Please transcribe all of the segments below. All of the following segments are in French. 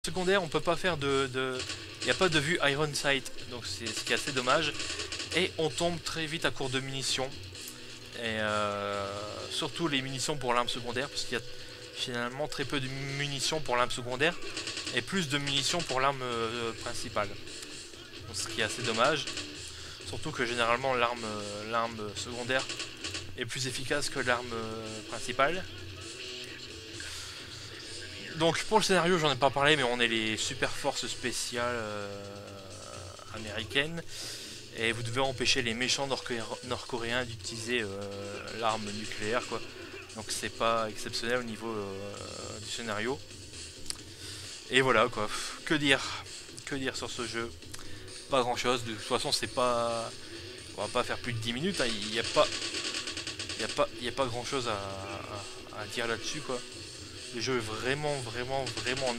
secondaire, on peut pas faire il n'y a pas de vue Iron Sight, donc c'est ce qui est assez dommage. Et on tombe très vite à court de munitions. Et surtout les munitions pour l'arme secondaire, parce qu'il y a finalement très peu de munitions pour l'arme secondaire et plus de munitions pour l'arme principale. Donc, ce qui est assez dommage. Surtout que généralement l'arme secondaire est plus efficace que l'arme principale. Donc pour le scénario, j'en ai pas parlé, mais on est les super forces spéciales américaines. Et vous devez empêcher les méchants nord-coréens d'utiliser l'arme nucléaire, quoi. Donc c'est pas exceptionnel au niveau du scénario. Et voilà, quoi. Que dire sur ce jeu? Pas grand chose. De toute façon, c'est pas... On va pas faire plus de 10 minutes. Hein. Il n'y a pas grand chose à dire là-dessus, quoi. Le jeu est vraiment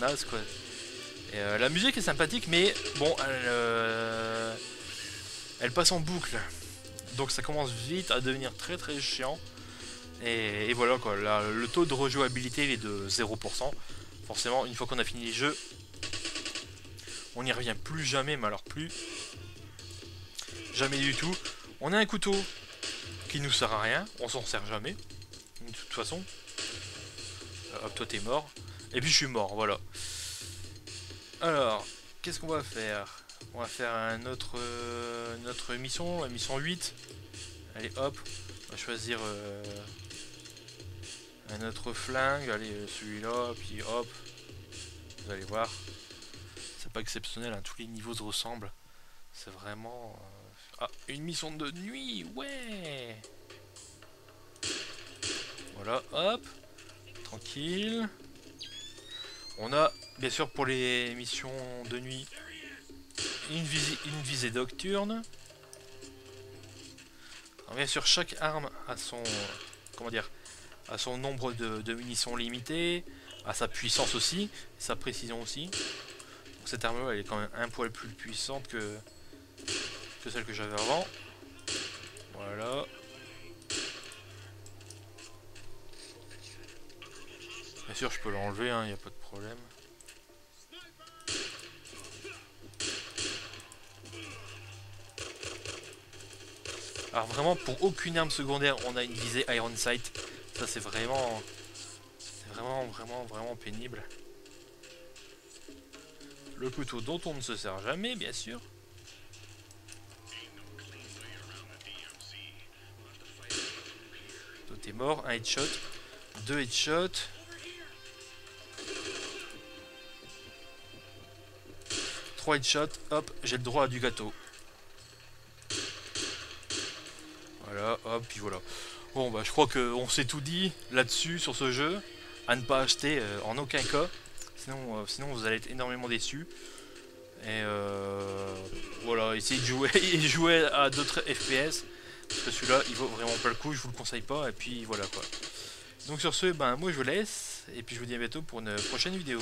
naze, quoi. Et, la musique est sympathique, mais bon, elle passe en boucle. Donc ça commence vite à devenir très chiant. Et voilà, quoi. Là, le taux de rejouabilité il est de 0%. Forcément, une fois qu'on a fini les jeux, on n'y revient plus jamais, mais alors plus. Jamais du tout. On a un couteau qui nous sert à rien, on s'en sert jamais. De toute façon. Hop, toi t'es mort. Et puis je suis mort, voilà. Alors, qu'est-ce qu'on va faire? On va faire notre mission, la mission 8. Allez hop, on va choisir un autre flingue, allez celui-là, puis hop. Vous allez voir. C'est pas exceptionnel, hein, tous les niveaux se ressemblent. C'est vraiment... Ah, une mission de nuit, ouais. Voilà, hop. Tranquille. On a, bien sûr, pour les missions de nuit, une visée nocturne. Alors, bien sûr, chaque arme a son... Comment dire, a son nombre de munitions limité, a sa puissance aussi, sa précision aussi. Donc, cette arme-là, elle est quand même un poil plus puissante que celle que j'avais avant. Voilà. Bien sûr, je peux l'enlever, hein, y a pas de problème. Alors vraiment, pour aucune arme secondaire, on a une visée Iron Sight. Ça, c'est vraiment pénible. Le couteau dont on ne se sert jamais, bien sûr. Toi, t'es mort. Un headshot. 2 headshots. 3 headshots. Hop, j'ai le droit à du gâteau. Voilà, hop, puis voilà. Bon, bah, je crois qu'on s'est tout dit là-dessus, sur ce jeu. À ne pas acheter en aucun cas. Sinon, vous allez être énormément déçus. Et voilà, essayez de jouer à d'autres FPS. Parce que celui-là, il vaut vraiment pas le coup, je vous le conseille pas. Et puis voilà, quoi. Donc sur ce, ben, moi je vous laisse. Et puis je vous dis à bientôt pour une prochaine vidéo.